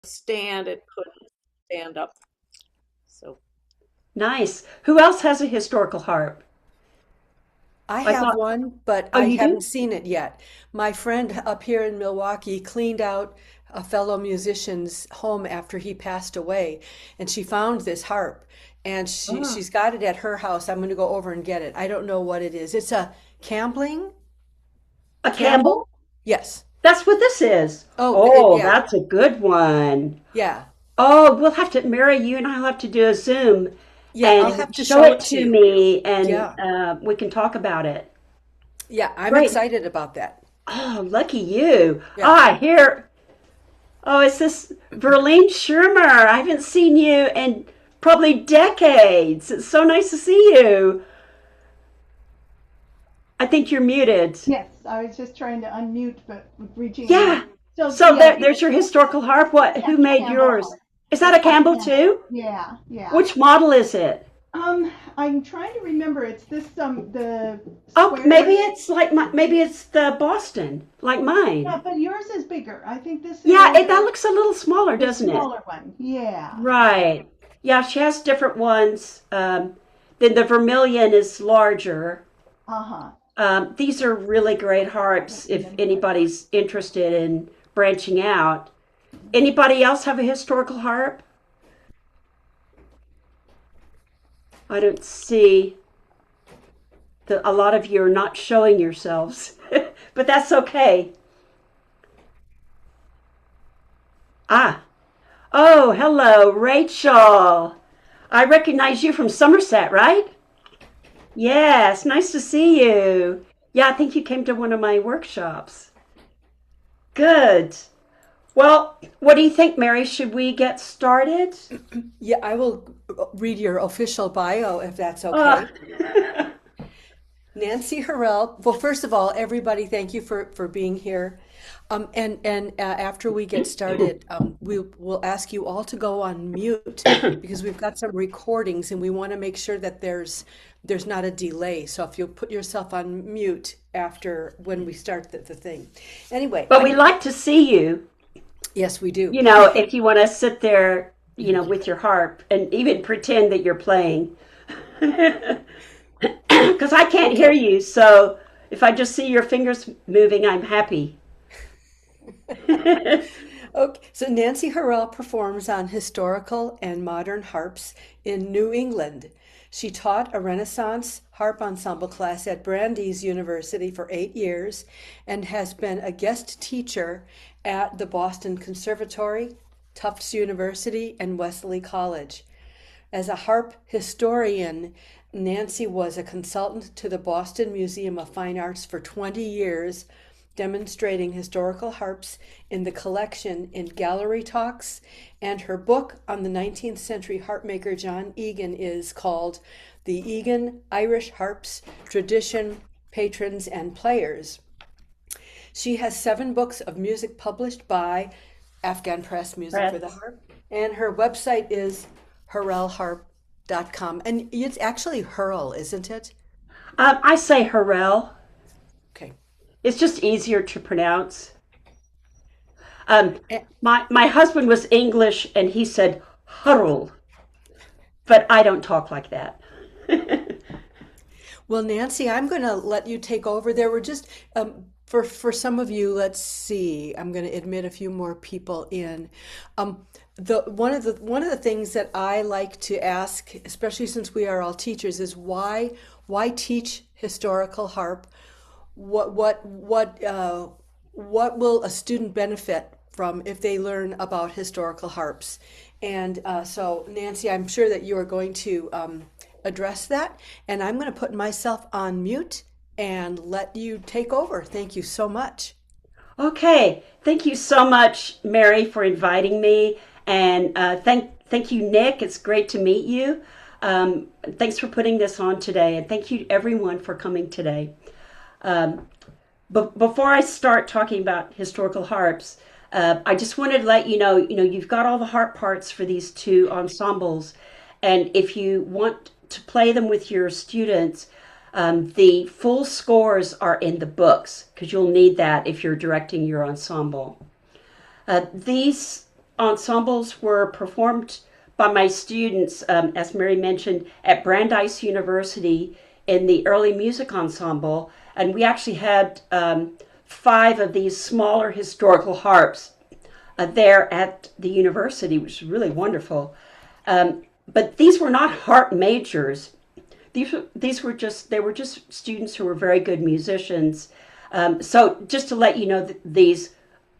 stand, it couldn't stand up. So Nice. Who else has a historical harp? I I have thought, one, but oh, I you haven't do? seen it yet. My friend up here in Milwaukee cleaned out a fellow musician's home after he passed away, and she found this harp, and Oh, she's got it at her house. I'm going to go over and get it. I don't know what it is. It's a Campling? a Campbell? Campbell? Yes. That's what this is. Oh, Oh, yeah, that's a good one. yeah, Oh, we'll have to, Mary, you and I'll have to do a Zoom yeah. I'll and have to show show it it to to you. me and Yeah, we can talk about it. yeah. I'm Great. excited about that. Oh, lucky you. Yeah. Ah, here. Oh, it's this Verlene Schirmer. I haven't seen you in probably decades. It's so nice to see you. I think you're muted. Yes, I was just trying to unmute, but reaching Yeah. in. So So yeah, there's your historical harp. What? Who that's a made Campbell yours? harp. Is that a That's a Campbell Campbell. too? Yeah, yeah. Which model is it? I'm trying to remember. It's this the Oh, maybe square. it's like my, maybe it's the Boston, like Yeah, mine. but yours is bigger. I think this Yeah, is that looks a little smaller, the doesn't it? smaller one. Yeah, yeah. Right. Yeah, she has different ones. Then the vermilion is larger. Uh-huh. These are really great I don't harps if remember what. anybody's interested in branching out. Anybody else have a historical harp? I don't see that a lot of you are not showing yourselves, but that's okay. Ah, oh, hello, Rachel. I recognize you from Somerset, right? Yes, nice to see you. Yeah, I think you came to one of my workshops. Good. Well, what do you think, Mary? Should we get started? Yeah, I will read your official bio if that's Uh, okay. Nancy Hurrell. Well, first of all, everybody, thank you for being here. And after we get started, we will ask you all to go on mute because we've got some recordings and we want to make sure that there's not a delay. So if you'll put yourself on mute after when we start the thing. Anyway, but we like to see you. yes, we do. If you want to sit there, with your harp and even pretend that you're playing. Because I can't hear Okay. you, so if I just see your fingers moving, I'm happy. Okay, so Nancy Hurrell performs on historical and modern harps in New England. She taught a Renaissance harp ensemble class at Brandeis University for 8 years and has been a guest teacher at the Boston Conservatory, Tufts University, and Wesley College. As a harp historian, Nancy was a consultant to the Boston Museum of Fine Arts for 20 years, demonstrating historical harps in the collection in gallery talks, and her book on the 19th century harp maker John Egan is called The Egan Irish Harps Tradition, Patrons, and Players. She has 7 books of music published by Afghan Press Music for the Press. Harp, and her website is hurrellharp.com. And it's actually Hurl, isn't it? I say Hurrell. Okay. It's just easier to pronounce. Eh, My husband was English and he said Hurrell, but I don't talk like that. Well, Nancy, I'm going to let you take over. There were just for some of you. Let's see. I'm going to admit a few more people in. The one of the things that I like to ask, especially since we are all teachers, is why teach historical harp? What will a student benefit from if they learn about historical harps? And so, Nancy, I'm sure that you are going to address that, and I'm going to put myself on mute and let you take over. Thank you so much. Okay, thank you so much, Mary, for inviting me, and thank you, Nick. It's great to meet you. Thanks for putting this on today, and thank you everyone for coming today. Um, But before I start talking about historical harps, I just wanted to let you've got all the harp parts for these two ensembles, and if you want to play them with your students, the full scores are in the books because you'll need that if you're directing your ensemble. These ensembles were performed by my students, as Mary mentioned, at Brandeis University in the early music ensemble. And we actually had 5 of these smaller historical harps there at the university, which is really wonderful. But these were not harp majors. These were just they were just students who were very good musicians. So just to let you know, these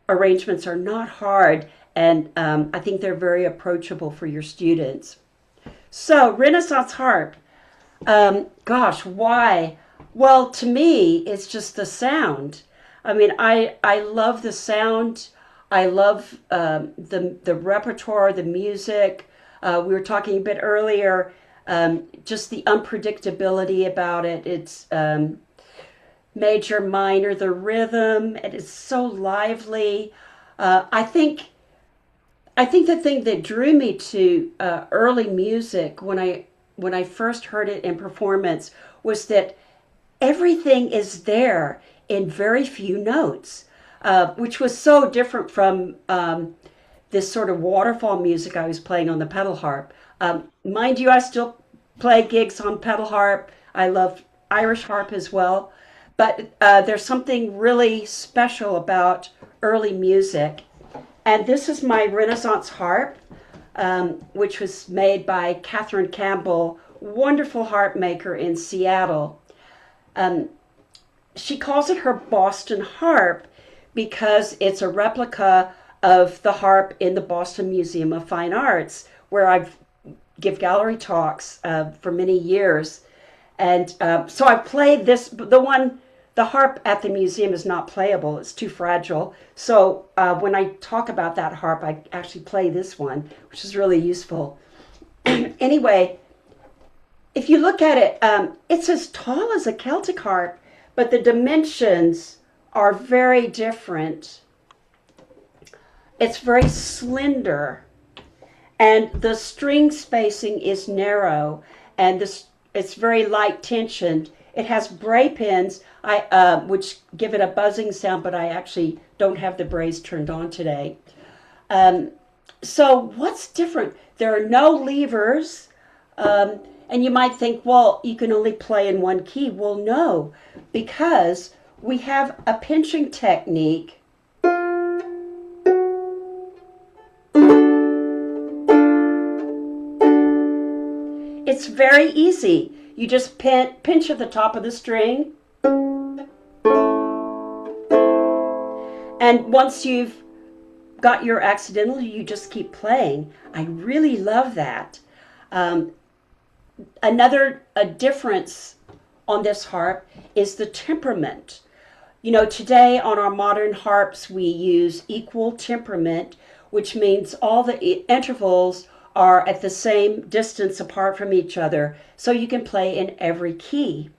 arrangements are not hard, and I think they're very approachable for your students. So Renaissance harp, gosh, why? Well, to me, it's just the sound. I mean, I love the sound. I love the repertoire, the music. We were talking a bit earlier, just the unpredictability about it. It's major, minor, the rhythm. It is so lively. I think the thing that drew me to early music when I first heard it in performance was that everything is there in very few notes, which was so different from this sort of waterfall music I was playing on the pedal harp. Mind you, I still play gigs on pedal harp. I love Irish harp as well. But there's something really special about early music. And this is my Renaissance harp, which was made by Catherine Campbell, wonderful harp maker in Seattle. She calls it her Boston harp because it's a replica of the harp in the Boston Museum of Fine Arts, where I've give gallery talks for many years. And so I played this, the harp at the museum is not playable. It's too fragile. So when I talk about that harp, I actually play this one, which is really useful. Anyway, if you look at it, it's as tall as a Celtic harp, but the dimensions are very different. It's very slender, and the string spacing is narrow, and it's very light tensioned. It has bray pins, which give it a buzzing sound, but I actually don't have the brays turned on today. So what's different? There are no levers, and you might think, well, you can only play in one key. Well, no, because we have a pinching technique. It's very easy. You just pinch at the top of the string. And once you've got your accidental, you just keep playing. I really love that. Another difference on this harp is the temperament. You know, today on our modern harps, we use equal temperament, which means all the intervals are at the same distance apart from each other, so you can play in every key.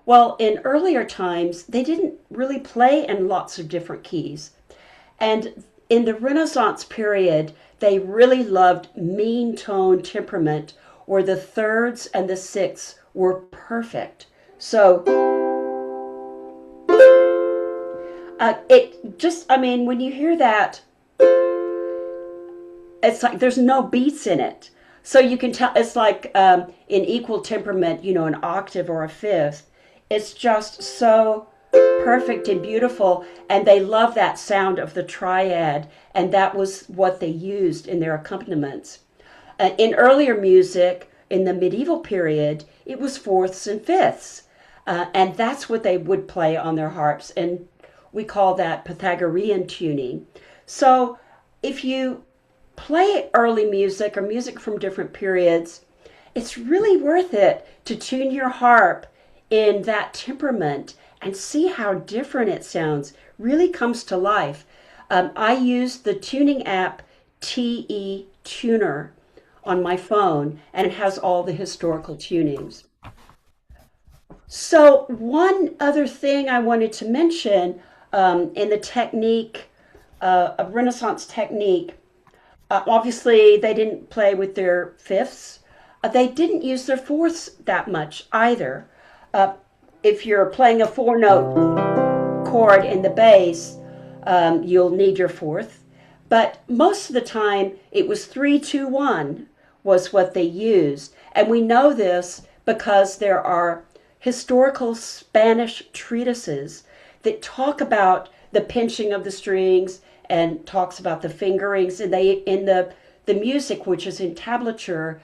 Well, in earlier times, they didn't really play in lots of different keys. And in the Renaissance period, they really loved mean tone temperament, where the thirds and the sixths were perfect. So when you hear that, it's like there's no beats in it. So you can tell it's like in equal temperament, you know, an octave or a fifth. It's just so perfect and beautiful. And they love that sound of the triad. And that was what they used in their accompaniments. In earlier music, in the medieval period, it was fourths and fifths. And that's what they would play on their harps. And we call that Pythagorean tuning. So if you play early music or music from different periods, it's really worth it to tune your harp in that temperament and see how different it sounds. Really comes to life. I use the tuning app TE Tuner on my phone, and it has all the historical tunings. So one other thing I wanted to mention in the technique, a Renaissance technique, obviously, they didn't play with their fifths. They didn't use their fourths that much either. If you're playing a 4-note chord in the bass, you'll need your fourth. But most of the time, it was 3-2-1 was what they used. And we know this because there are historical Spanish treatises that talk about the pinching of the strings and talks about the fingerings. And they, in the music, which is in tablature,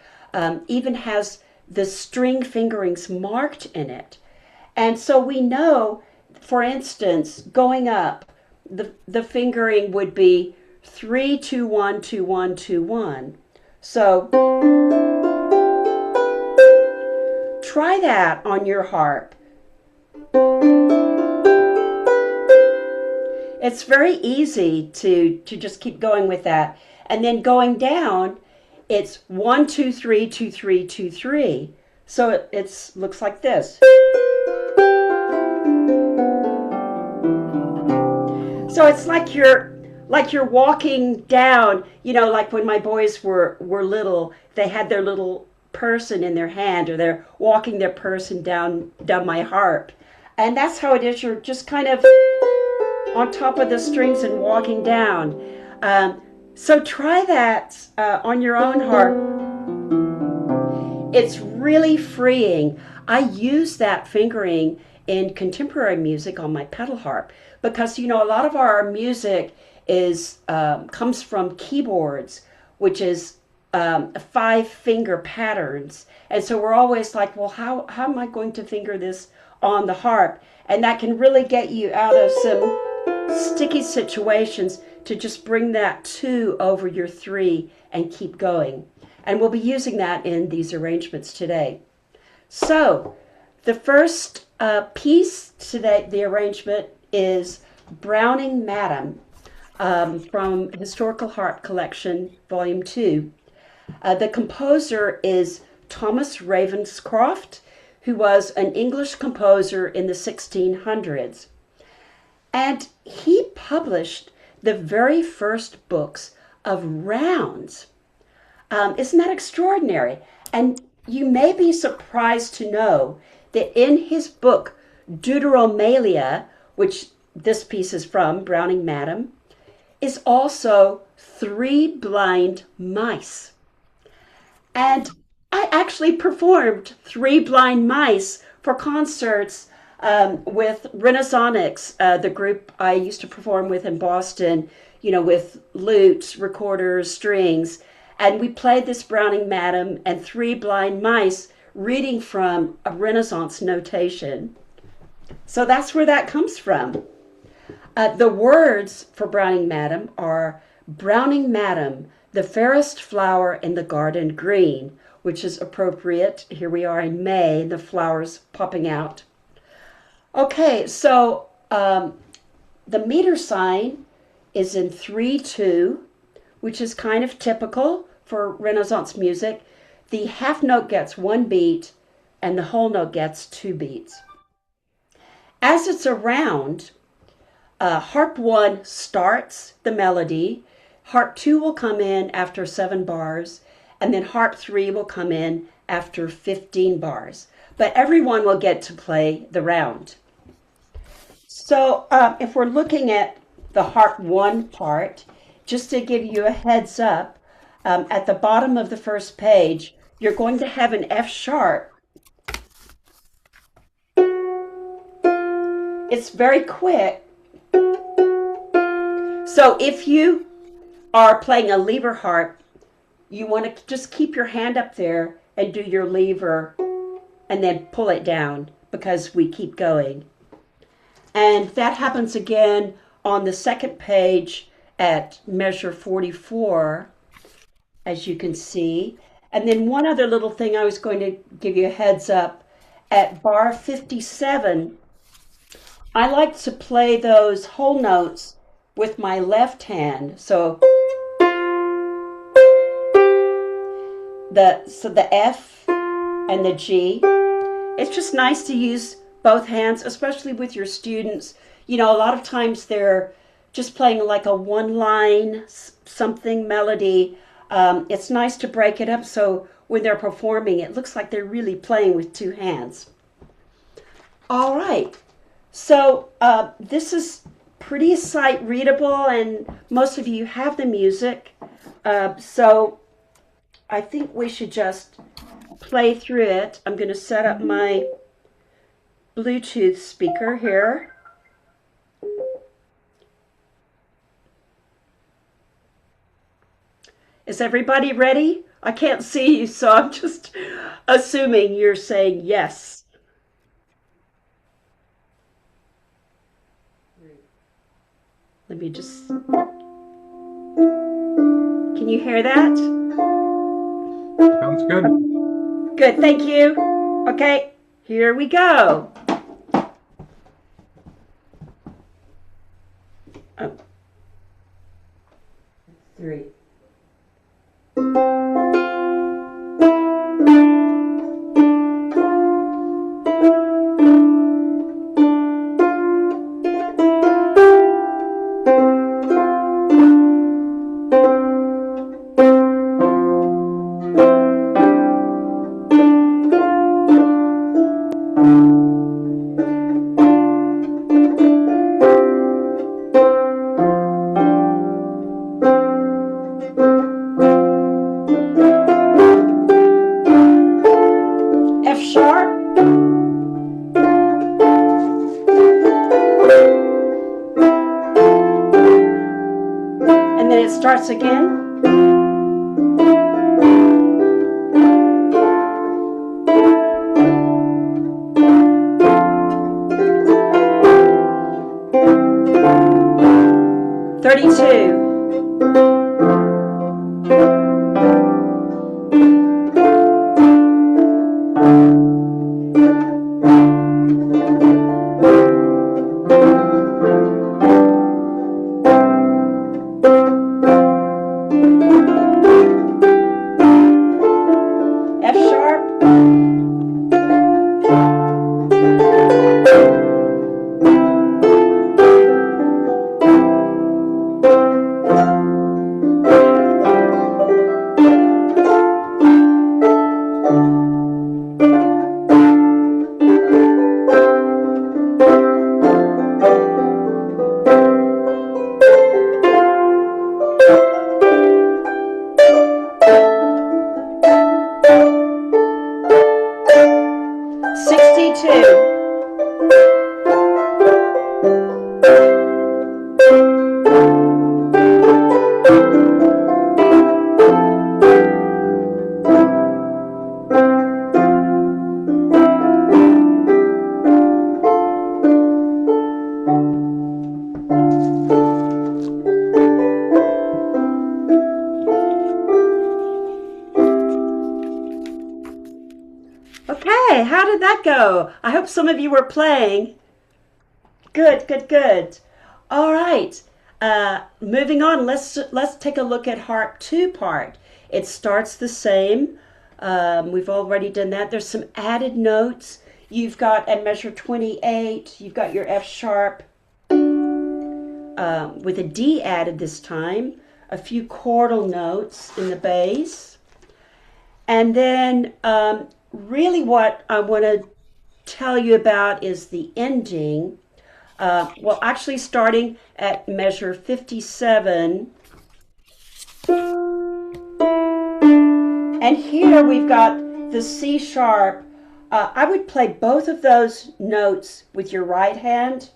even has the string fingerings marked in it. And so we know, for instance, going up, the fingering would be 3-2-1-2-1-2-1. So try that on your harp. It's very easy to just keep going with that. And then going down, it's 1-2-3-2-3-2-3. So it looks like this. So it's like you're walking down, like when my boys were little, they had their little person in their hand, or they're walking their person down my harp. And that's how it is. You're just kind of on top of the strings and walking down. So try that on your own harp. It's really freeing. I use that fingering in contemporary music on my pedal harp because, a lot of our music comes from keyboards, which is 5-finger patterns. And so we're always like, well, how am I going to finger this on the harp? And that can really get you out of some sticky situations to just bring that 2 over your 3 and keep going. And we'll be using that in these arrangements today. So the first piece today, the arrangement, is Browning Madam from Historical Harp Collection, Volume 2. The composer is Thomas Ravenscroft, who was an English composer in the 1600s. And he published the very first books of rounds. Isn't that extraordinary? And you may be surprised to know that in his book, Deuteromalia, which this piece is from, Browning Madam, is also 3 blind mice. And I actually performed 3 blind mice for concerts with Renaissonics, the group I used to perform with in Boston, with lutes, recorders, strings. And we played this Browning Madam and 3 blind mice reading from a Renaissance notation. So that's where that comes from. The words for Browning Madam are Browning Madam, the fairest flower in the garden green, which is appropriate. Here we are in May, the flowers popping out. Okay, so the meter sign is in 3-2, which is kind of typical for Renaissance music. The half note gets 1 beat and the whole note gets 2 beats. As it's a round, harp 1 starts the melody, harp 2 will come in after 7 bars, and then harp 3 will come in after 15 bars. But everyone will get to play the round. So if we're looking at the harp 1 part, just to give you a heads up, at the bottom of the first page, you're going to have an F sharp. It's very quick. So if you are playing a lever harp, you want to just keep your hand up there and do your lever and then pull it down because we keep going. And that happens again on the second page at measure 44, as you can see. And then one other little thing I was going to give you a heads up. At bar 57, I like to play those whole notes with my left hand. So the F and the G. It's just nice to use both hands, especially with your students. A lot of times they're just playing like a one-line something melody. It's nice to break it up so when they're performing, it looks like they're really playing with 2 hands. All right. So this is pretty sight readable, and most of you have the music. So I think we should just play through it. I'm going to set up my Bluetooth speaker here. Is everybody ready? I can't see you, so I'm just assuming you're saying yes. Let me just. Can you hear that? Sounds good. Good, thank you. Okay, here we go. Oh. 3. F sharp. And then it starts again. F sharp. Okay, how did that go? I hope some of you were playing. Good, good, good. All right, moving on. Let's take a look at Harp 2 part. It starts the same. We've already done that. There's some added notes. You've got at measure 28. You've got your F sharp with a D added this time. A few chordal notes in the bass, and then really what I want to tell you about is the ending. Well, actually starting at measure 57. And here we've got the C sharp. I would play both of those notes with your right hand.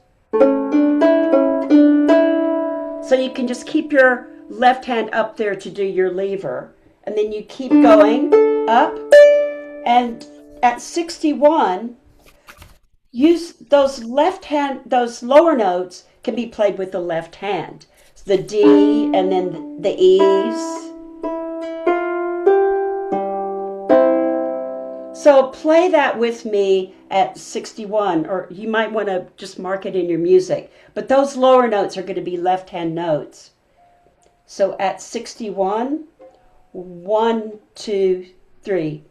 So you can just keep your left hand up there to do your lever. And then you keep going up. And at 61, use those lower notes can be played with the left hand. So the D and then the E's. So play that with me at 61, or you might want to just mark it in your music. But those lower notes are going to be left hand notes. So at 61, 1, 2, 3.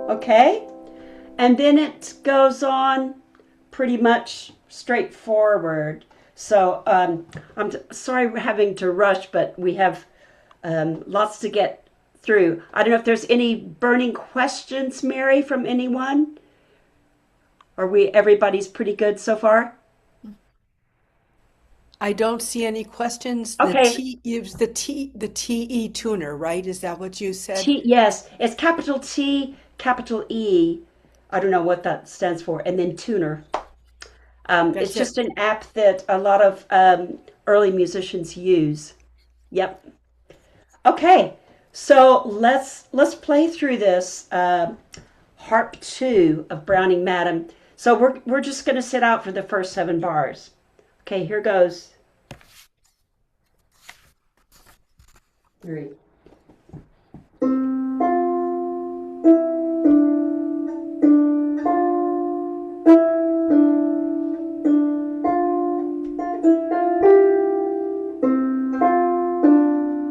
Okay, and then it goes on pretty much straightforward. So I'm sorry we're having to rush, but we have lots to get through. I don't know if there's any burning questions, Mary, from anyone. Everybody's pretty good so far? I don't see any questions. Okay. The TE tuner, right? Is that what you said? Yes, it's capital T, capital E. I don't know what that stands for, and then tuner. It's That's it. just an app that a lot of early musicians use. Yep. Okay, so let's play through this Harp 2 of Browning Madam. So we're just going to sit out for the first 7 bars. Okay, here goes. 3.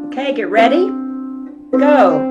Okay, get ready. Go.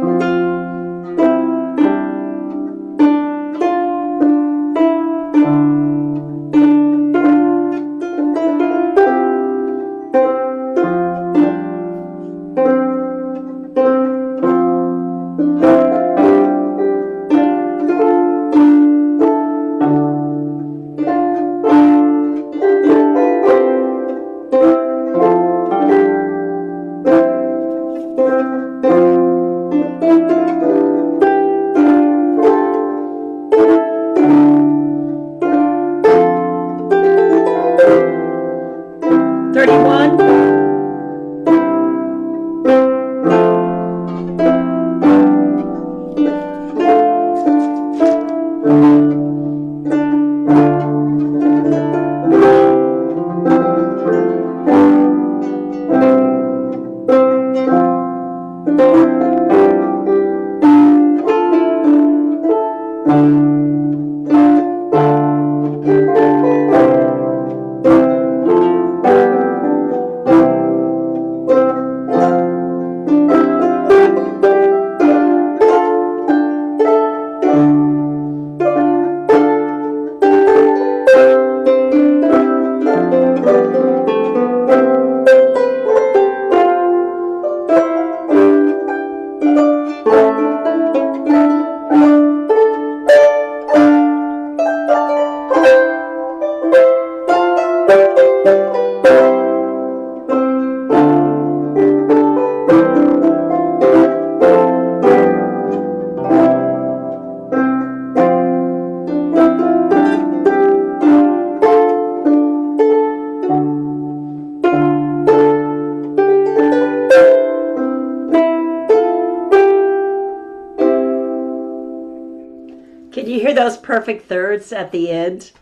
Can you hear those perfect thirds at the end?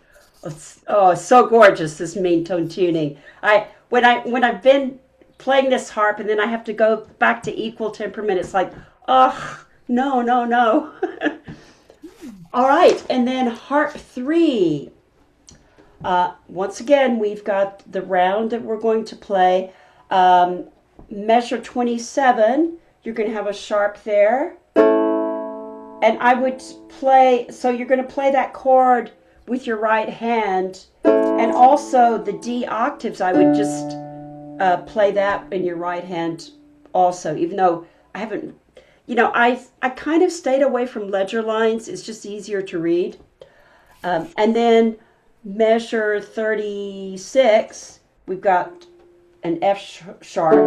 Oh, so gorgeous, this mean tone tuning. When I've been playing this harp and then I have to go back to equal temperament, it's like, oh, no, no, no. All right, and then harp 3. Once again, we've got the round that we're going to play. Measure 27, you're going to have a sharp there. And I would play, so you're going to play that chord with your right hand. And also the D octaves, I would just play that in your right hand also, even though I haven't, I kind of stayed away from ledger lines. It's just easier to read. And then measure 36, we've got an F sharp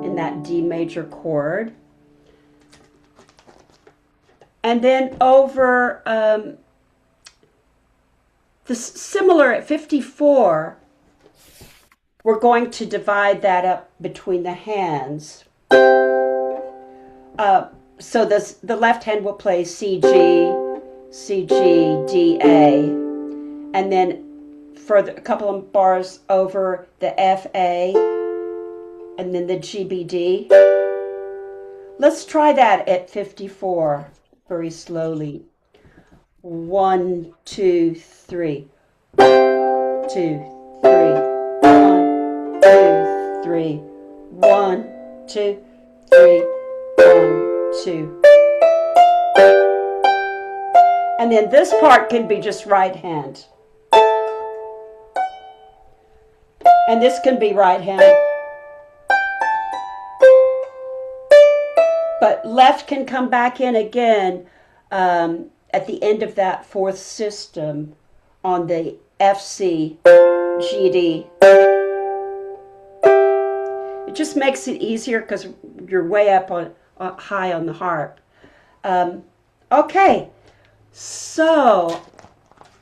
in that D major chord. And then over similar at 54, we're going to divide that up between the hands. So the left hand will play C, G, C, G, D, A. And then for a couple of bars over the F, A, and then the G, B, D. Let's try that at 54. Very slowly. 1, 2, 3. 2, 3. 1, 2, 3. 1, 2, 3. 1, 2. And then this part can be just right hand. And this can be right hand. But left can come back in again at the end of that fourth system on the F C G D. It just makes it easier because you're way up on high on the harp. Okay, so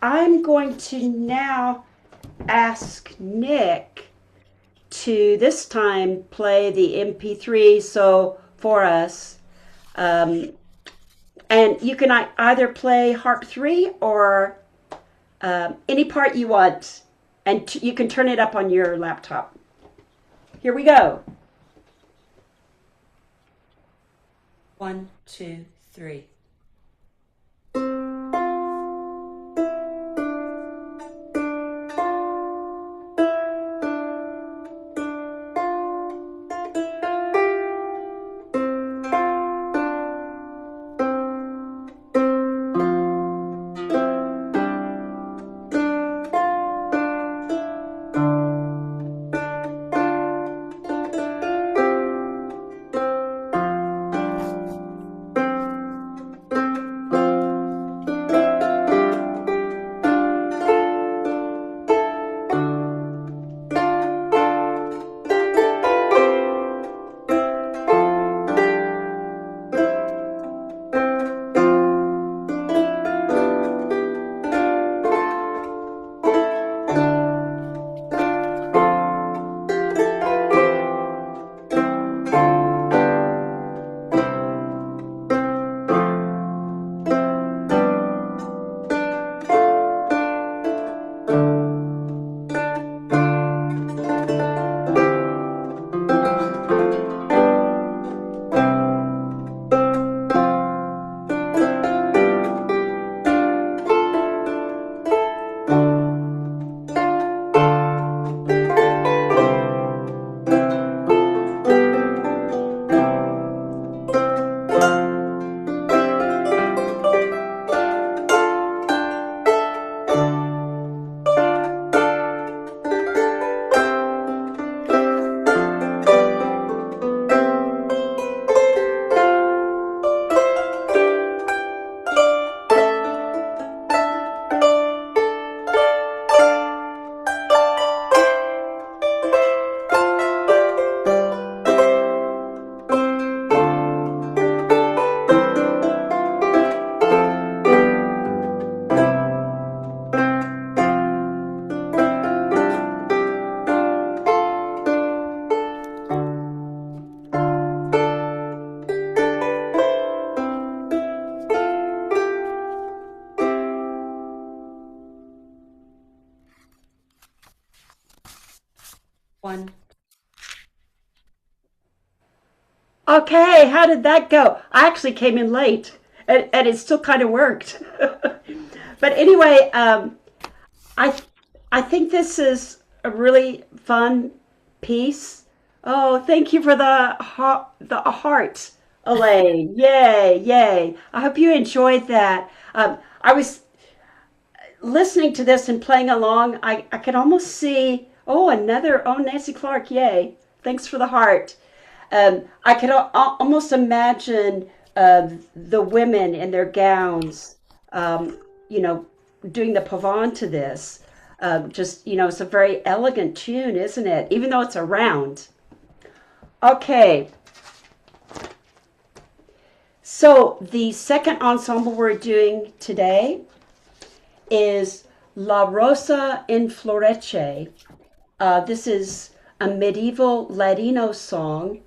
I'm going to now ask Nick to this time play the MP3 for us. And you can either play Harp 3 or any part you want, and you can turn it up on your laptop. Here we go. 1, 2, 3. One. Okay, how did that go? I actually came in late, and it still kind of worked. But anyway, I I think this is a really fun piece. Oh, thank you for the heart, Elaine. Yay, yay! I hope you enjoyed that. I was listening to this and playing along. I could almost see. Oh, Nancy Clark. Yay! Thanks for the heart. I could almost imagine the women in their gowns, you know, doing the pavane to this. It's a very elegant tune, isn't it? Even though it's a round. Okay. So the second ensemble we're doing today is La Rosa in Florece. This is a medieval Ladino song.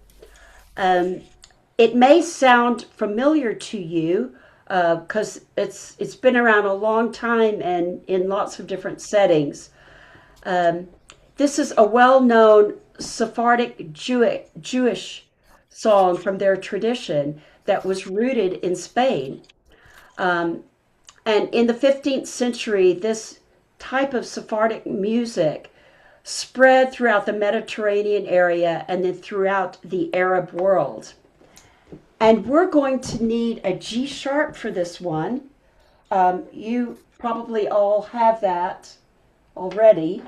It may sound familiar to you because it's been around a long time and in lots of different settings. This is a well-known Sephardic Jewish song from their tradition that was rooted in Spain. And in the 15th century, this type of Sephardic music spread throughout the Mediterranean area and then throughout the Arab world. And we're going to need a G sharp for this one. You probably all have that already.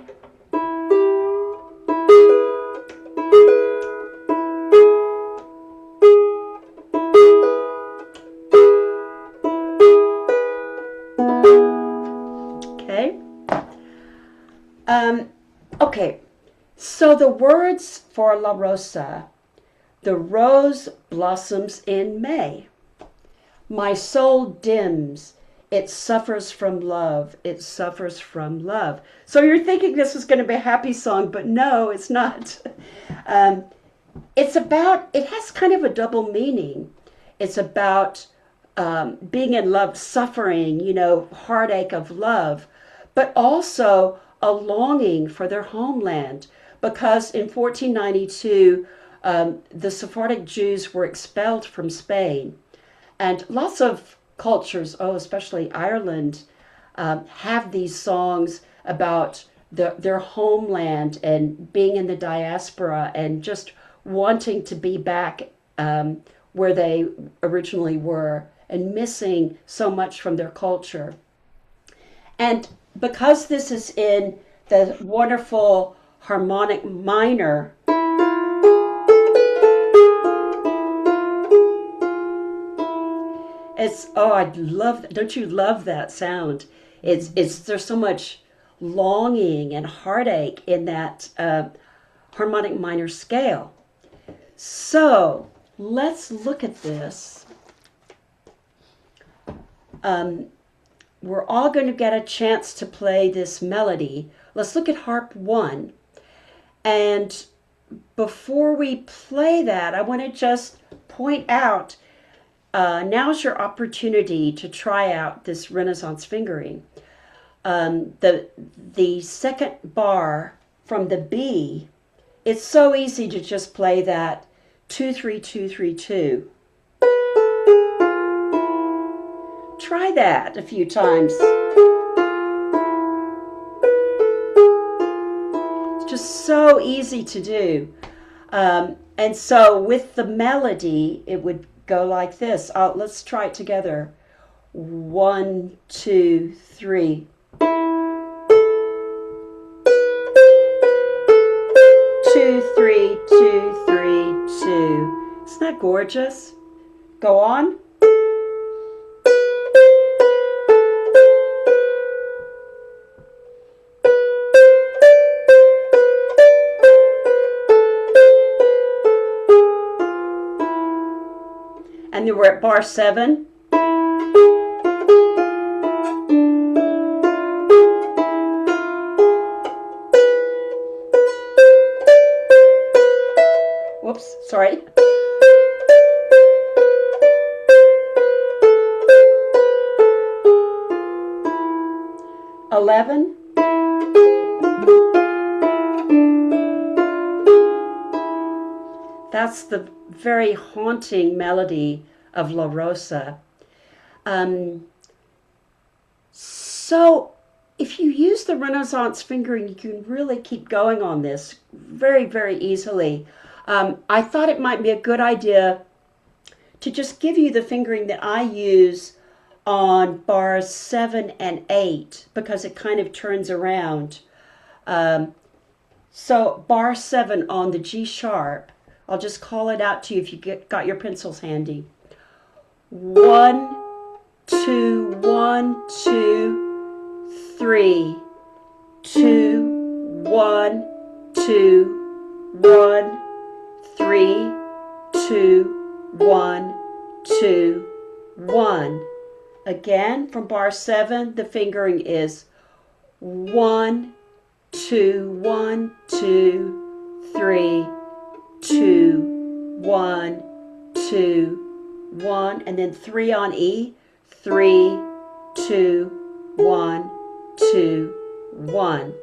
Um, okay, so the words for La Rosa: the rose blossoms in May. My soul dims. It suffers from love. It suffers from love. So you're thinking this was going to be a happy song, but no, it's not. Um, it has kind of a double meaning. It's about being in love, suffering, heartache of love, but also a longing for their homeland. Because in 1492, the Sephardic Jews were expelled from Spain. And lots of cultures, especially Ireland, have these songs about their homeland and being in the diaspora and just wanting to be back where they originally were and missing so much from their culture. And because this is in the wonderful harmonic minor, I love, don't you love that sound? There's so much longing and heartache in that harmonic minor scale. So let's look at this. We're all going to get a chance to play this melody. Let's look at Harp 1. And before we play that, I want to just point out, now's your opportunity to try out this Renaissance fingering. The second bar from the B, it's so easy to just play that 2-3-2-3-2. Try that a few times. It's just so easy to do. And so with the melody, it would go like this. Let's try it together. 1, 2, 3. 2, 3, 2, 3, 2. Isn't that gorgeous? Go on. And then we're at bar 7. Whoops, sorry. $11. That's the very haunting melody of La Rosa. So if you use the Renaissance fingering, you can really keep going on this very, very easily. I thought it might be a good idea to just give you the fingering that I use on bars 7 and 8 because it kind of turns around. So bar 7 on the G sharp, I'll just call it out to you if you got your pencils handy. 1, 2, 1, 2, 3, 2, 1, 2, 1, 3, 2, 1, 2, 1. Again, from bar 7, the fingering is 1, 2, 1, 2, 3, 2, 1, 2, 1, and then 3 on E. 3, 2, 1, 2, 1.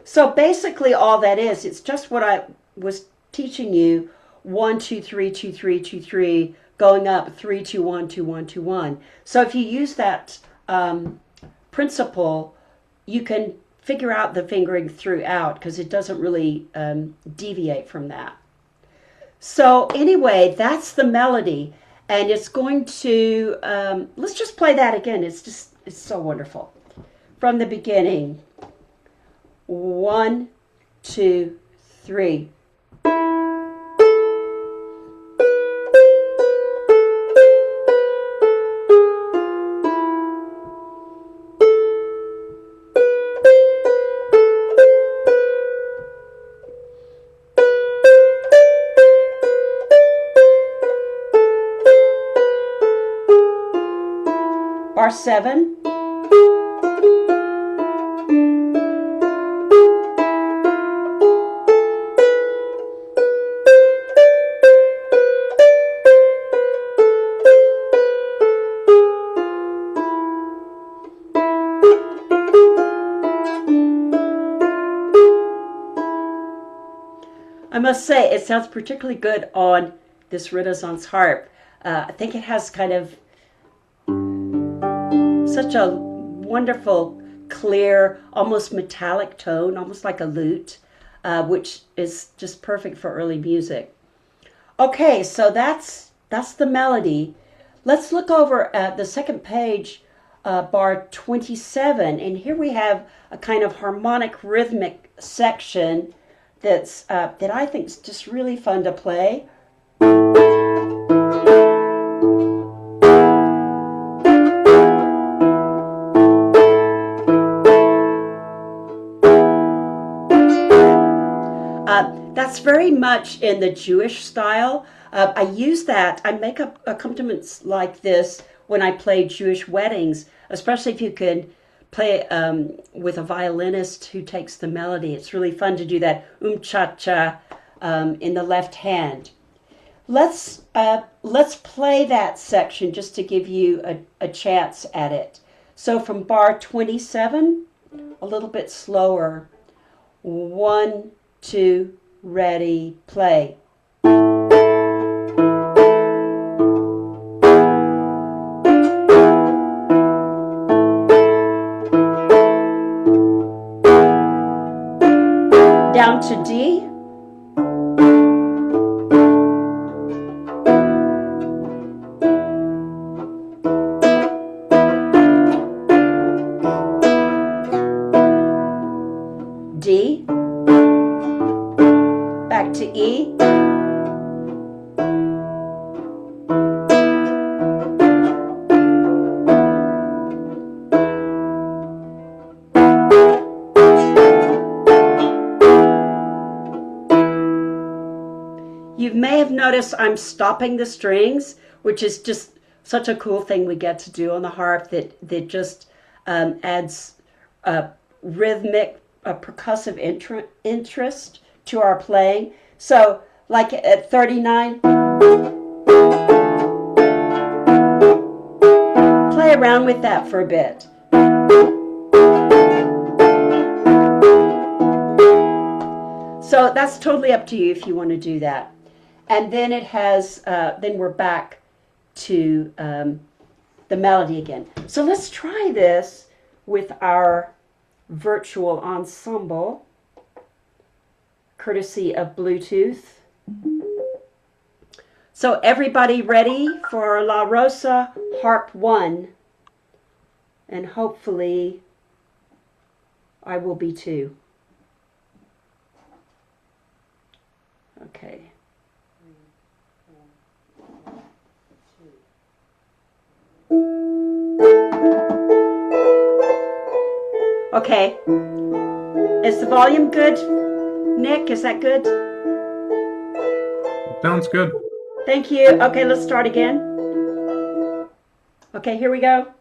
So basically all that is, it's just what I was teaching you. 1, 2, 3, 2, 3, 2, 3, going up 3, 2, 1, 2, 1, 2, 1. So if you use that principle, you can figure out the fingering throughout because it doesn't really deviate from that. So anyway, that's the melody, and it's going to, let's just play that again. It's so wonderful. From the beginning, 1, 2, 3. 7. I must say, it sounds particularly good on this Renaissance harp. I think it has kind of such a wonderful, clear, almost metallic tone, almost like a lute, which is just perfect for early music. Okay, so that's the melody. Let's look over at the second page, bar 27, and here we have a kind of harmonic rhythmic section that I think is just really fun to play. That's very much in the Jewish style. I use that. I make up accompaniments like this when I play Jewish weddings, especially if you can play with a violinist who takes the melody. It's really fun to do that cha-cha in the left hand. Let's play that section just to give you a chance at it. So from bar 27, a little bit slower. 1, 2, ready, play. Down to D. D. Back to E. You may have noticed I'm stopping the strings, which is just such a cool thing we get to do on the harp that just adds rhythmic, percussive interest to our playing. So, like at 39, play around with that for a bit. So that's totally up to you if you want to do that. And then it has, then we're back to the melody again. So let's try this with our virtual ensemble, courtesy of Bluetooth. So everybody ready for La Rosa Harp 1? And hopefully I will be too. Okay. Okay. Is the volume good? Nick, is that good? Sounds good. Thank you. Okay, let's start again. Okay, here we go.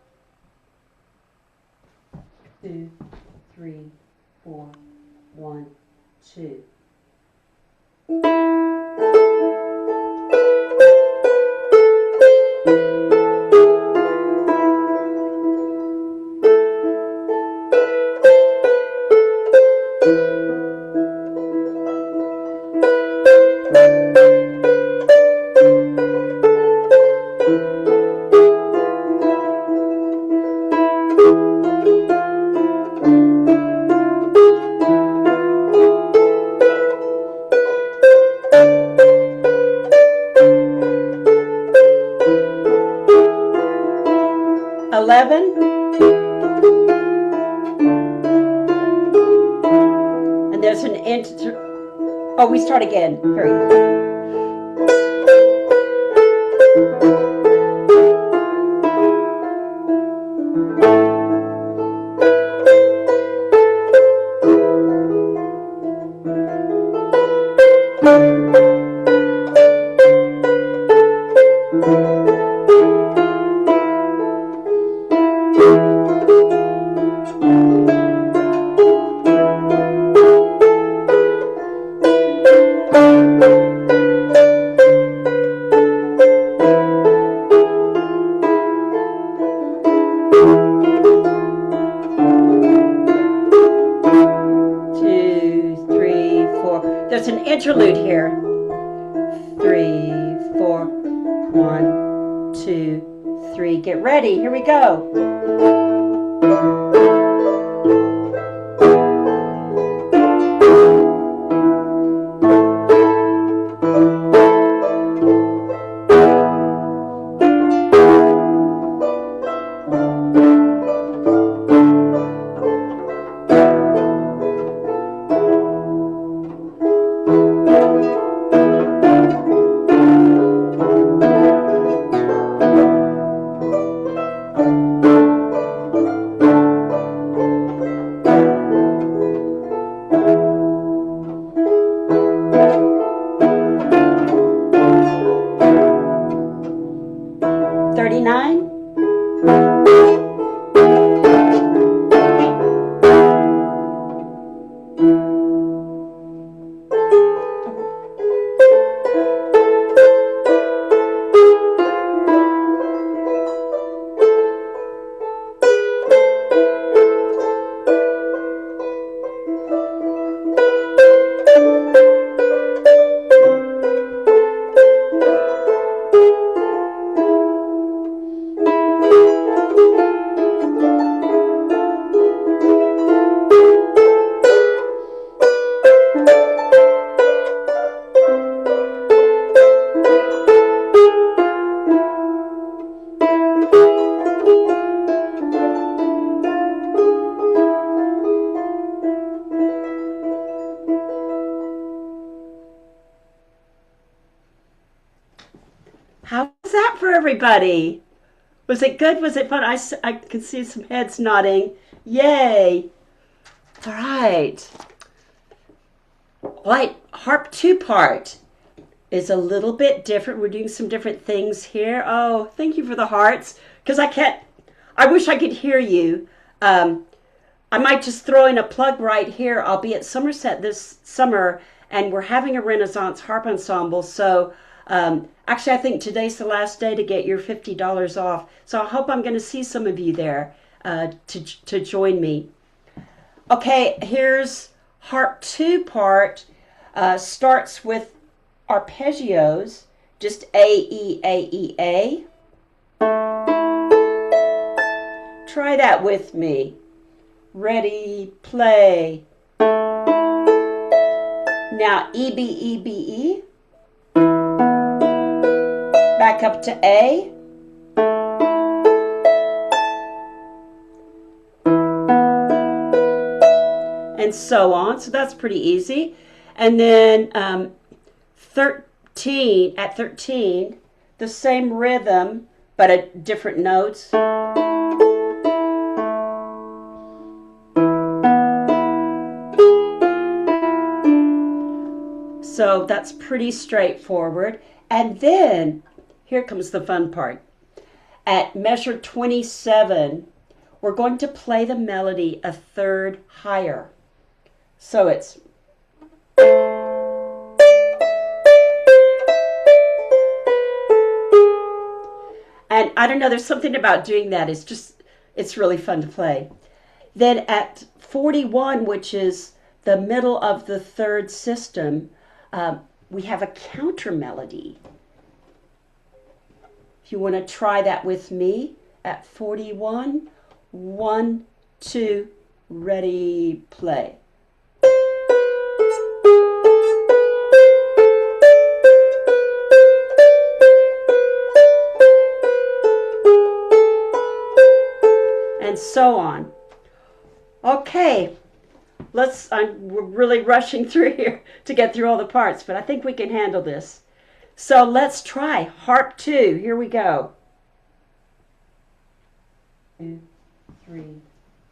2, 3, 4, 1, 2. And there's an oh, we start again. Hurry. there's an interlude here. 3, 4, 1, 2, 3. Get ready. Here we go. How was that for everybody? Was it good? Was it fun? I can see some heads nodding. Yay. All right. Light harp 2-part is a little bit different. We're doing some different things here. Oh, thank you for the hearts. Because I wish I could hear you. I might just throw in a plug right here. I'll be at Somerset this summer, and we're having a Renaissance harp ensemble. So actually, I think today's the last day to get your $50 off. So I hope I'm going to see some of you there to join me. Okay, here's harp 2-part. Starts with arpeggios, just A, E, A, E, A. Try that with me. Ready, play. Now E, B, E, B, E. Back up to A. And so on. So that's pretty easy. And then 13, at 13, the same rhythm, but at different notes. So that's pretty straightforward. And then, here comes the fun part. At measure 27, we're going to play the melody a third higher. So it's... And I don't know, there's something about doing that. It's really fun to play. Then at 41, which is the middle of the third system, we have a counter melody. If you want to try that with me at 41, 1, 2, ready, play. And so on. Okay, we're really rushing through here to get through all the parts, but I think we can handle this. So let's try harp 2. Here we go. 2, 3,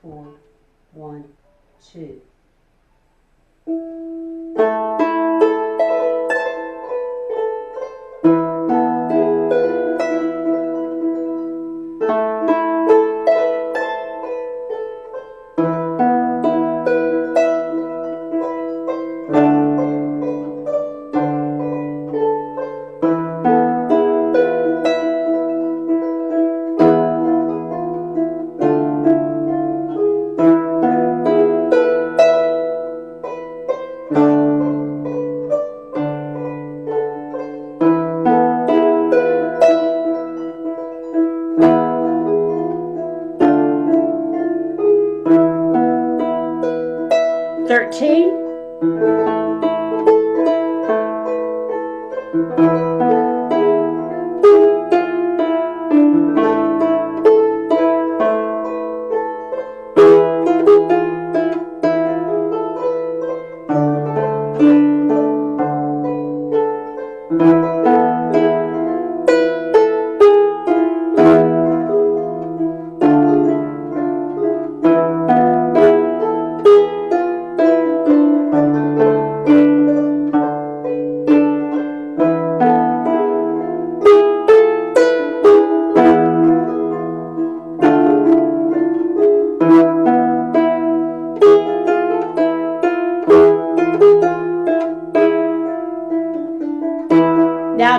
4, 1, 2. Now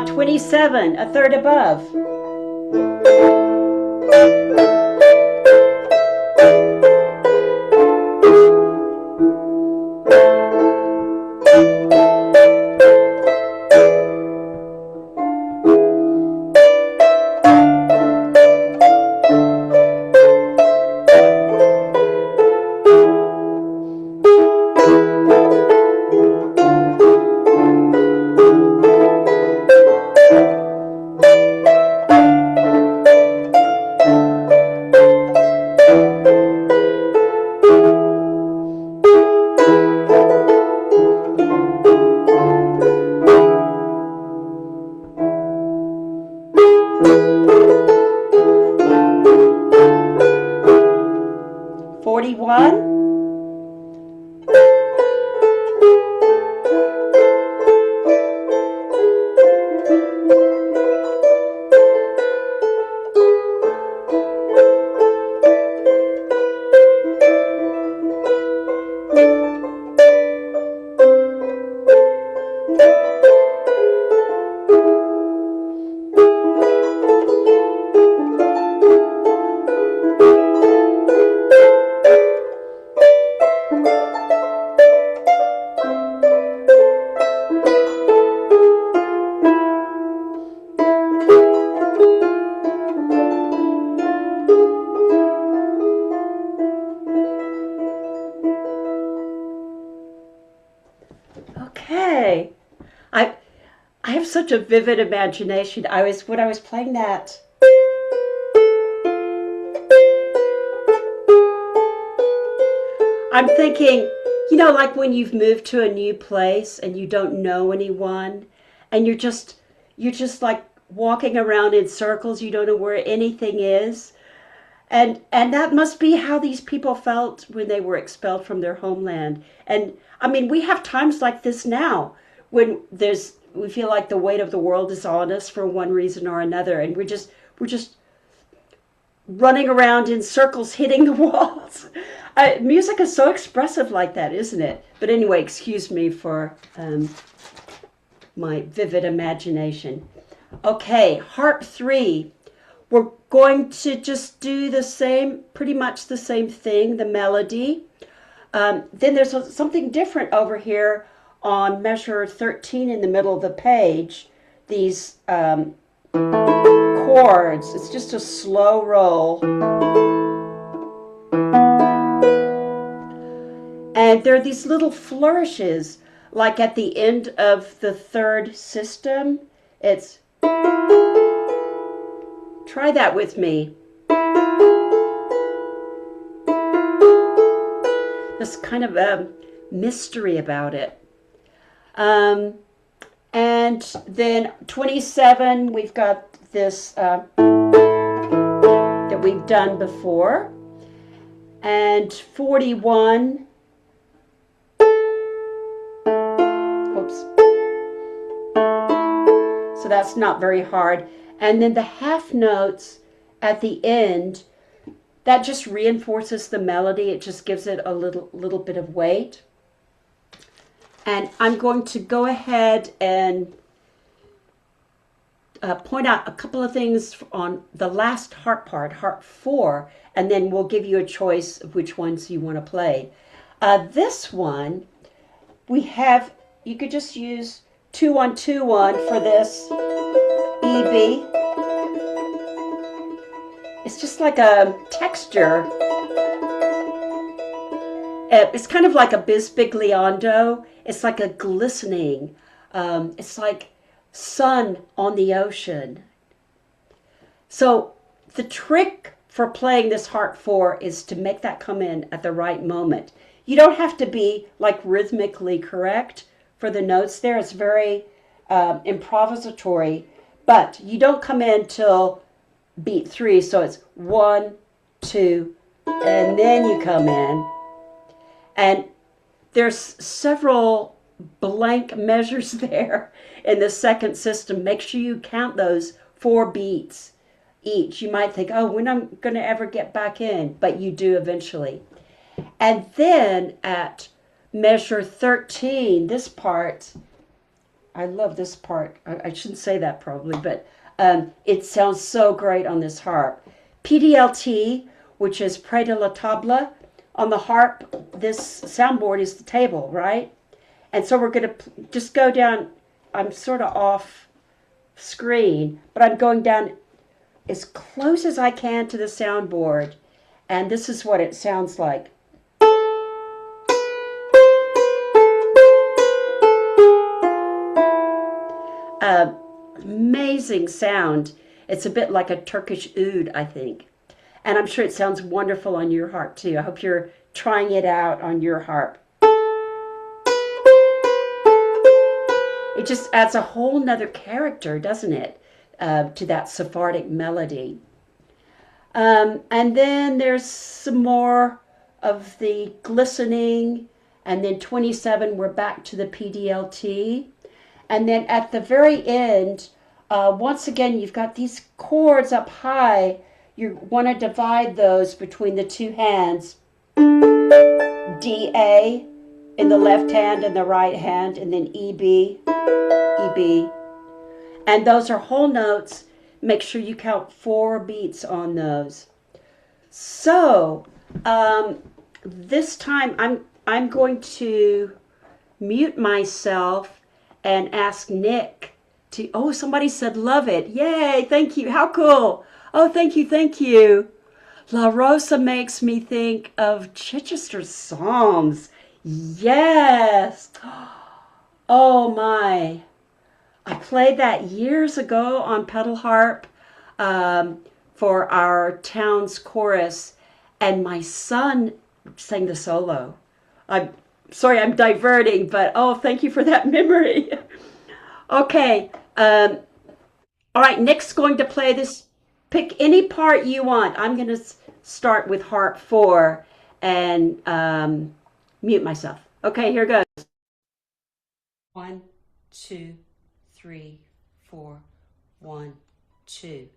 27, a third above. Okay. I I have such a vivid imagination. When I was playing that, I'm thinking, like when you've moved to a new place and you don't know anyone and you're just like walking around in circles, you don't know where anything is. And that must be how these people felt when they were expelled from their homeland. And I mean, we have times like this now when we feel like the weight of the world is on us for one reason or another, and we're just running around in circles, hitting the walls. Music is so expressive like that, isn't it? But anyway, excuse me for my vivid imagination. Okay, Harp 3. We're going to just do pretty much the same thing, the melody. Then there's something different over here on measure 13 in the middle of the page. These chords, it's just a slow roll. And there are these little flourishes, like at the end of the third system. Try that with me. There's kind of a mystery about it. And then 27, we've got this that we've done before. And 41, oops. So that's not very hard. And then the half notes at the end, that just reinforces the melody. It just gives it a little bit of weight. And I'm going to go ahead and point out a couple of things on the last harp part, Harp 4, and then we'll give you a choice of which ones you want to play. This one, you could just use 2-1-2-1 for this EB. It's just like a texture. It's kind of like a bisbigliando. It's like a glistening. It's like sun on the ocean. So the trick for playing this harp 4 is to make that come in at the right moment. You don't have to be like rhythmically correct for the notes there. It's very improvisatory, but you don't come in till beat 3. So it's 1, 2, and then you come in. And there's several blank measures there in the second system. Make sure you count those 4 beats each. You might think, oh, when am I going to ever get back in? But you do eventually. And then at measure 13, this part, I love this part. I shouldn't say that probably, but it sounds so great on this harp. PDLT, which is Près de la Table. On the harp, this soundboard is the table, right? And so we're going to just go down. I'm sort of off screen, but I'm going down as close as I can to the soundboard. And this is what it sounds like. Amazing sound. It's a bit like a Turkish oud, I think. And I'm sure it sounds wonderful on your harp too. I hope you're trying it out on your harp. It just adds a whole nother character, doesn't it, to that Sephardic melody. And then there's some more of the glistening. And then 27, we're back to the PDLT. And then at the very end, once again, you've got these chords up high. You want to divide those between the 2 hands. DA in the left hand and the right hand, and then EB, EB. And those are whole notes. Make sure you count 4 beats on those. So this time I'm going to mute myself and ask Nick to, oh, somebody said love it. Yay, thank you. How cool. Oh, thank you, thank you. La Rosa makes me think of Chichester's Psalms. Yes. Oh my. I played that years ago on pedal harp for our town's chorus, and my son sang the solo. I'm sorry, I'm diverting, but oh, thank you for that memory. Okay. All right, Nick's going to play this. Pick any part you want. I'm going to start with harp 4 and mute myself. Okay, here goes. 1, 2, 3, 4, 1, 2.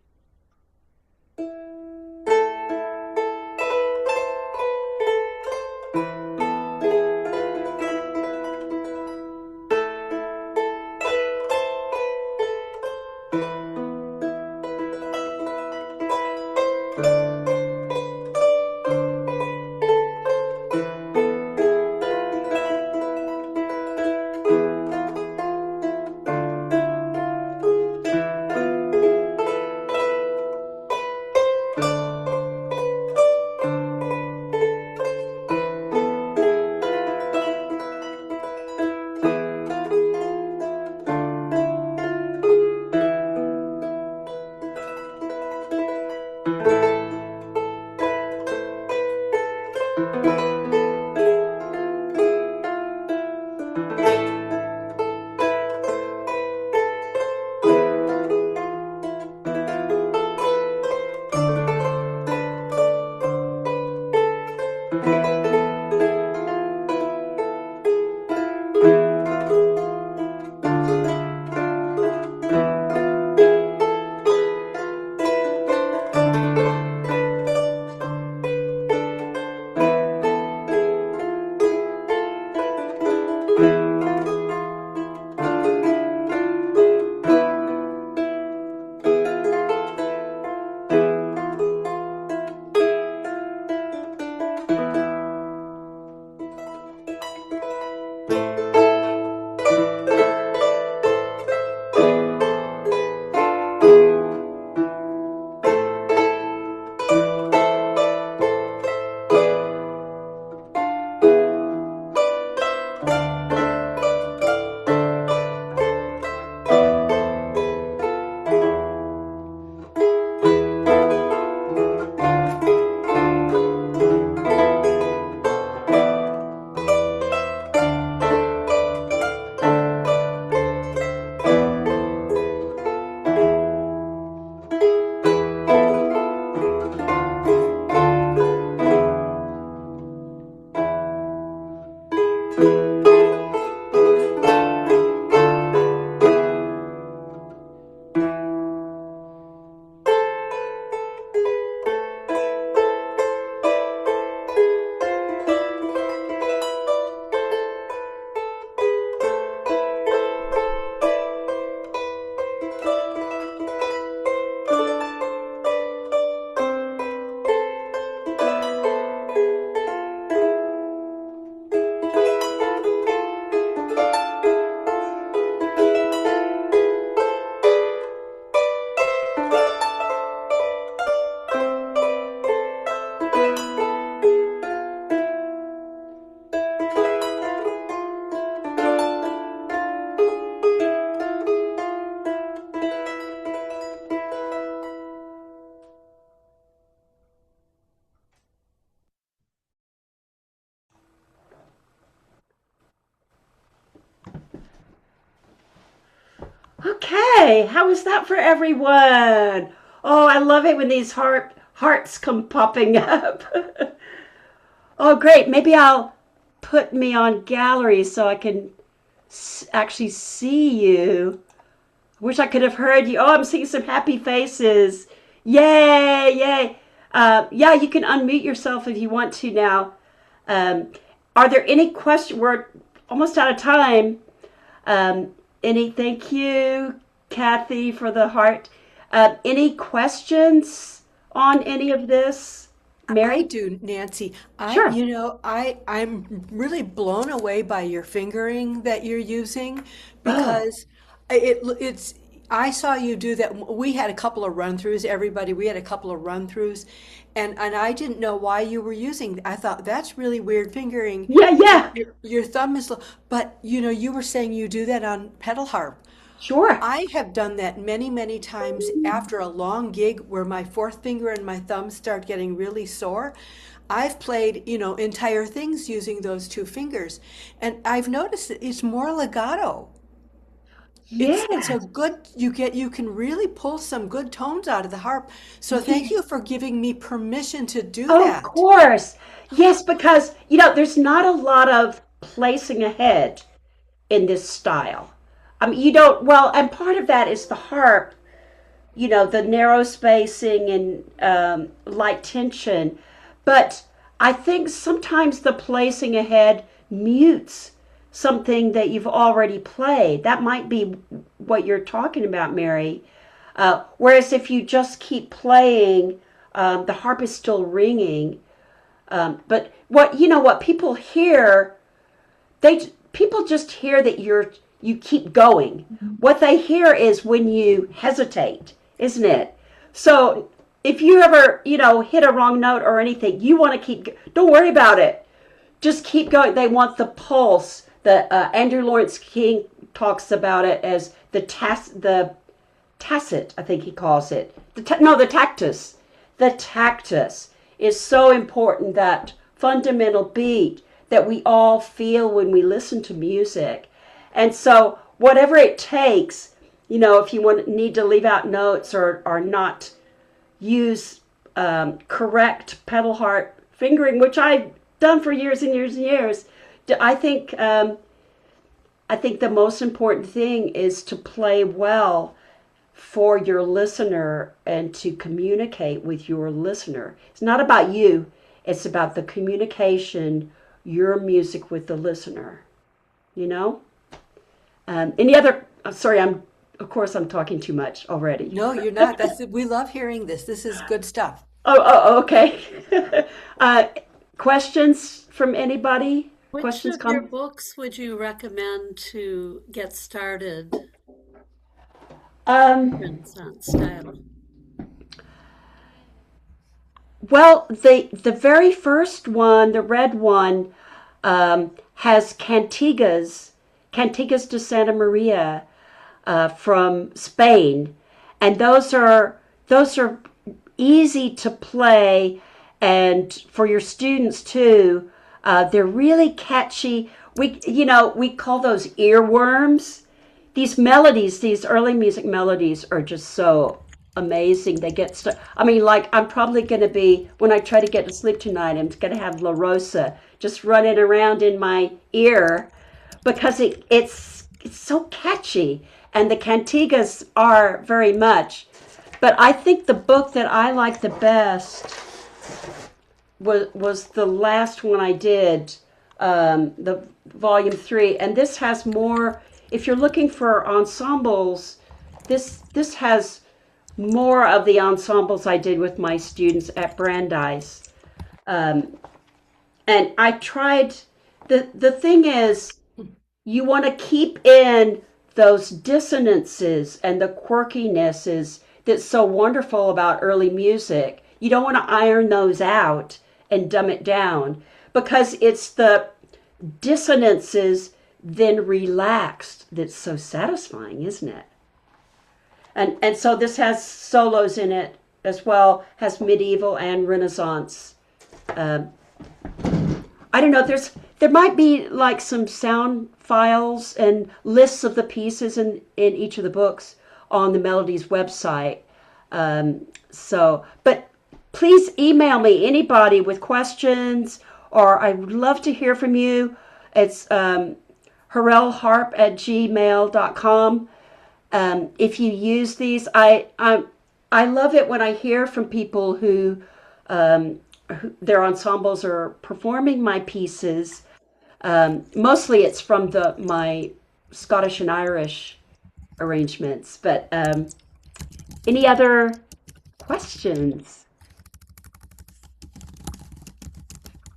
Hey, how is that for everyone? Oh, I love it when these hearts come popping up. Oh, great. Maybe I'll put me on gallery so I can actually see you. Wish I could have heard you. Oh, I'm seeing some happy faces. Yay, yay. Yeah, you can unmute yourself if you want to now. Um, are there any questions? We're almost out of time. Thank you, Kathy, for the heart. Any questions on any of this? I Mary? do, Nancy. Sure. I'm really blown away by your fingering that you're using Oh, because it's I saw you do that. We had a couple of run-throughs, everybody. We had a couple of run-throughs, and I didn't know why you were using. I thought that's really weird fingering. yeah, yeah. Your thumb is, but you were saying you do that on pedal harp. Sure. I have done that many, many times after a long gig where my fourth finger and my thumb start getting really sore. I've played, entire things using those two fingers, and I've noticed that it's more legato. It's Yeah. a good you can really pull some good tones out of the harp. So Yeah. thank you for giving me permission to do Of that. course. Yes, because, there's not a lot of placing ahead in this style. I mean, you don't, well, and part of that is the harp, the narrow spacing and light tension. But I think sometimes the placing ahead mutes something that you've already played. That might be what you're talking about, Mary. Whereas if you just keep playing, the harp is still ringing. But what people hear, people just hear that you keep going. What they hear is when you hesitate, isn't it? So if you ever hit a wrong note or anything, you want to don't worry about it, just keep going. They want the pulse. The Andrew Lawrence King talks about it as the tacit, I think he calls it. The tactus. The tactus is so important, that fundamental beat that we all feel when we listen to music. And so whatever it takes, if you need to leave out notes or not use correct pedal harp fingering, which I've done for years and years and years, I think I think the most important thing is to play well for your listener and to communicate with your listener. It's not about you, it's about the communication, your music with the listener, you know? Any other, sorry, of course, I'm talking too much already. No, you're not. We love hearing this. This is good stuff. Okay. uh, Questions from anybody? Which Questions, of your comments? books would you recommend to get started Um, Renaissance style? well, the very first one, the red one, has Cantigas de Santa Maria, from Spain, and those are easy to play, and for your students too. They're really catchy. We call those earworms. These melodies, these early music melodies, are just so amazing. They get I mean, like, I'm probably going to be, when I try to get to sleep tonight, I'm going to have La Rosa just running around in my ear, because it's so catchy, and the cantigas are very much. But I think the book that I like the best was the last one I did, the volume 3, and this has more. If you're looking for ensembles, this has more of the ensembles I did with my students at Brandeis. Um, and I tried. The thing is, you want to keep in those dissonances and the quirkinesses that's so wonderful about early music. You don't want to iron those out and dumb it down, because it's the dissonances then relaxed that's so satisfying, isn't it? And so this has solos in it as well, has medieval and Renaissance. Um, I don't know. There might be like some sound files and lists of the pieces in each of the books on the Melodies website. But please email me, anybody with questions, or I would love to hear from you. It's hurrellharp@gmail.com. If you use these, I love it when I hear from people who their ensembles are performing my pieces. Mostly it's from my Scottish and Irish arrangements. But any other questions?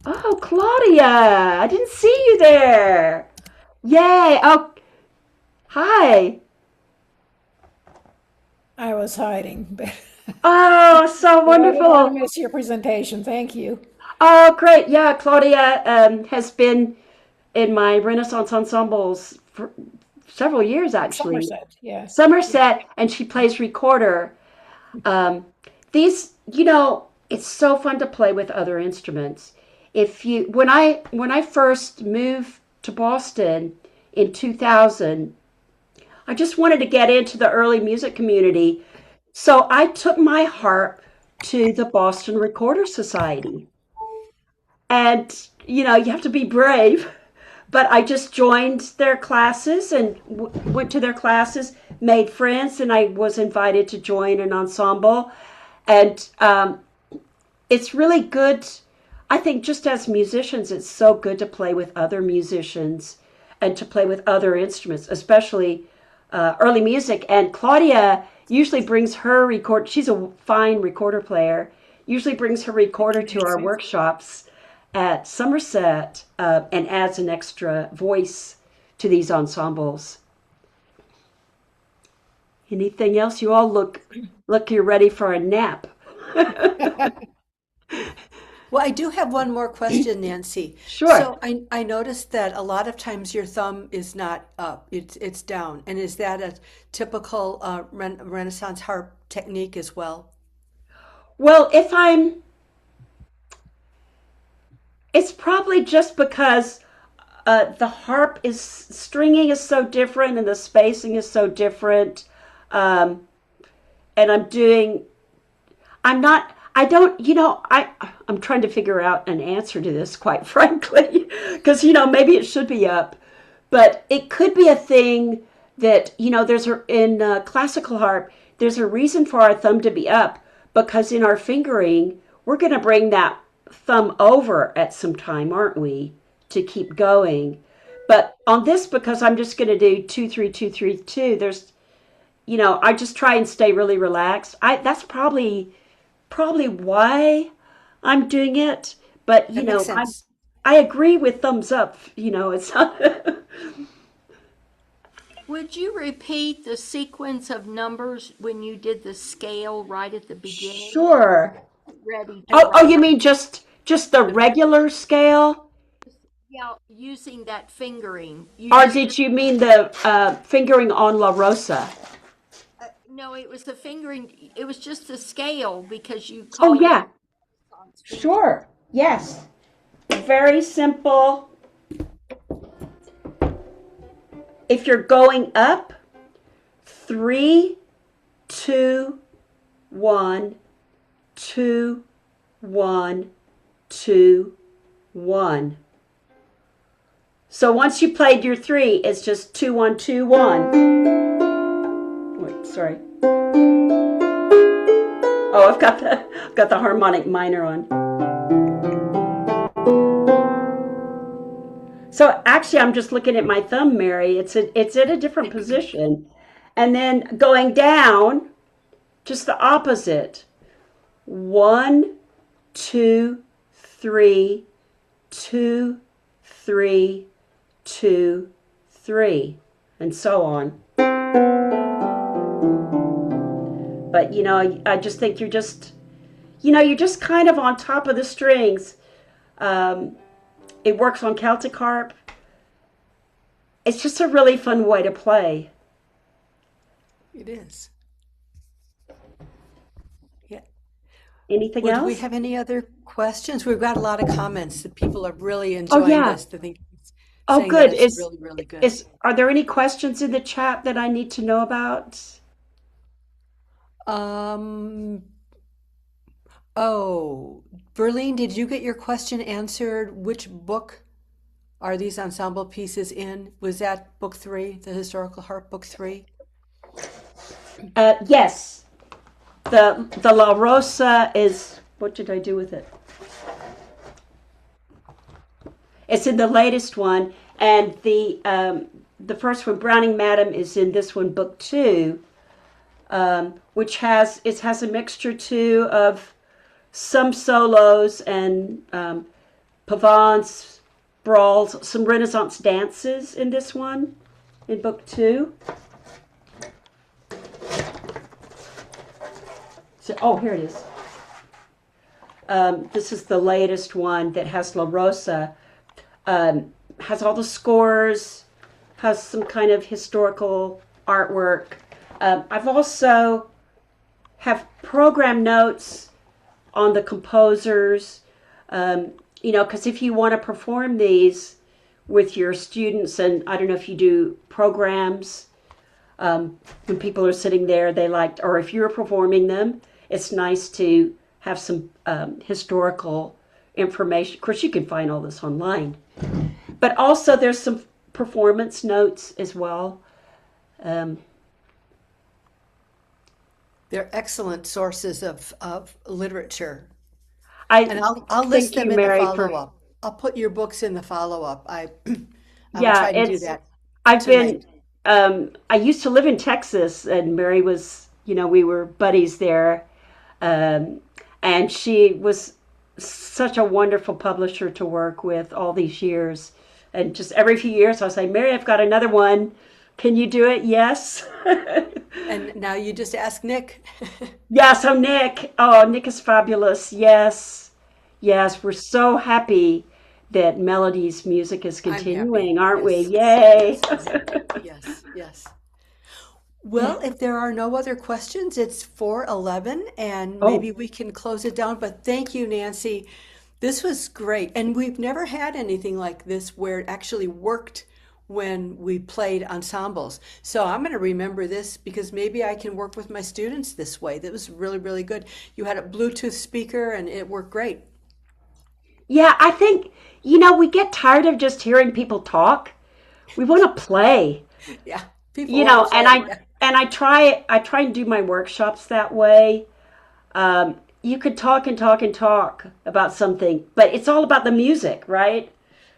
Oh, Claudia, I didn't see you there. Yay. Oh, hi. I was hiding, but Oh, so I didn't want wonderful. to miss your presentation. Thank you. Oh, great. Yeah, Claudia has been in my Renaissance ensembles for several years, actually. Somerset, yes. Yeah. Somerset, and she plays recorder. Um, it's so fun to play with other instruments. When I first moved to Boston in 2000, I just wanted to get into the early music community. So I took my harp to the Boston Recorder Society. And, you have to be brave. But I just joined their classes and went to their classes, made friends, and I was invited to join an ensemble. And it's really good. I think just as musicians, it's so good to play with other musicians and to play with other instruments, especially early music. And Claudia usually brings her record. She's a fine recorder player. Usually brings her recorder to our workshops at Somerset and adds an extra voice to these ensembles. Anything else? You all look you're ready for a nap. Well, I do have one more question, Nancy. Sure. So I noticed that a lot of times your thumb is not up, it's down. And is that a typical Renaissance harp technique as well? Well, it's probably just because the harp is stringing is so different and the spacing is so different. Um, and I'm not, I don't, I'm trying to figure out an answer to this, quite frankly, because, maybe it should be up, but it could be a thing that, in classical harp, there's a reason for our thumb to be up because in our fingering, we're going to bring that thumb over at some time, aren't we, to keep going. But on this, because I'm just going to do 2 3 2 3 2, I just try and stay really relaxed. That's probably why I'm doing it. But That makes sense. I agree with thumbs up. It's not. Would you repeat the sequence of numbers when you did the scale right at the beginning? Sure. Ready to Oh, rock. you mean just the regular scale, Yeah, using that fingering. You or just did you mean the fingering on La Rosa? no, it was the fingering. It was just the scale because you Oh called it yeah, Renaissance fingering. sure. Yes. Very simple. If you're going up, 3 2 1 2 1 2 1. So once you played your three, it's just 2 1 2 1. Wait, sorry. Oh, I've got the harmonic minor on. So actually, I'm just looking at my thumb, Mary. It's at a different position, and then going down, just the opposite. 1 2 3 2 3 2 3, and so on. But I just think you're just kind of on top of the strings. Um, it works on Celtic harp. It's just a really fun way to play. It is. Yeah. Anything Well, do we else? have any other questions? We've got a lot of comments that people are really Oh enjoying yeah. this. They think it's Oh saying that good. it's Is really, really good. is are there any questions in the chat that I need to know about? Um, oh, Berlene, did you get your question answered? Which book are these ensemble pieces in? Was that book three, the historical harp book three? Yes, the La Rosa is. What did I do with it? It's in the latest one, and the first one, Browning Madam, is in this one, book two, which has a mixture too of some solos and pavans, brawls, some Renaissance dances in this one, in book two. So, oh, here it is. This is the latest one that has La Rosa. Has all the scores, has some kind of historical artwork. I've also have program notes on the composers. Because if you want to perform these with your students, and I don't know if you do programs when people are sitting there, they like, or if you're performing them, it's nice to have some historical information. Of course, you can find all this online, but also there's some performance notes as well. Um, They're excellent sources of literature. I And I'll list thank them you, in the Mary, for follow-up. I'll put your books in the follow-up. I will yeah. try to do It's that I've been. tonight. I used to live in Texas, and Mary was. We were buddies there, um, and she was such a wonderful publisher to work with all these years. And just every few years, I'll say, Mary, I've got another one. Can you do it? Yes. And now you just ask Nick. Yeah, so Nick, oh, Nick is fabulous. Yes, yes, we're so happy that Melody's music is I'm happy. continuing, aren't we? Yes, Yay. yes, I'm happy. Yes, yes. Well, if there are no other questions, it's 4:11 and Oh, maybe we can close it down. But thank you, Nancy. This was great. And we've never had anything like this where it actually worked when we played ensembles. So I'm going to remember this because maybe I can work with my students this way. That was really, really good. You had a Bluetooth speaker and it worked great. yeah, I think, we get tired of just hearing people talk. We want to play, Yeah, people want to and play. Yeah. I try and do my workshops that way. You could talk and talk and talk about something, but it's all about the music, right?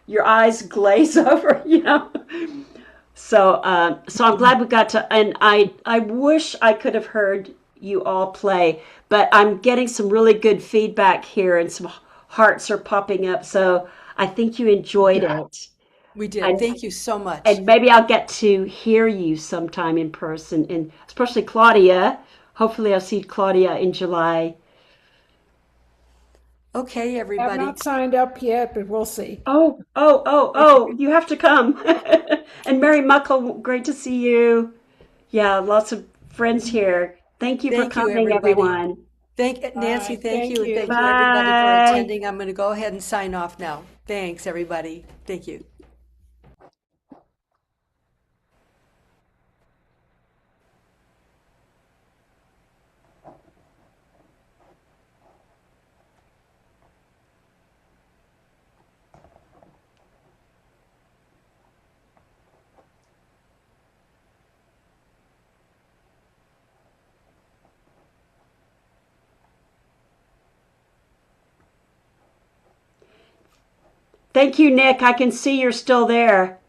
Your eyes glaze over. So I'm glad we got to, and I wish I could have heard you all play, but I'm getting some really good feedback here, and some hearts are popping up. So I think you enjoyed it, We did. and Thank you so much. and maybe I'll get to hear you sometime in person, and especially Claudia. Hopefully, I'll see Claudia in July. Okay, Have everybody. not signed up yet, but we'll see. Oh, oh, oh, oh! You have to come. And Mary Muckle, great to see you. Yeah, lots of friends here. Thank you for Thank you, coming, everybody. everyone. Thank All Nancy, right. thank Thank you, and you. thank you everybody for Bye. attending. I'm going to go ahead and sign off now. Thanks, everybody. Thank you. Thank you, Nick. I can see you're still there.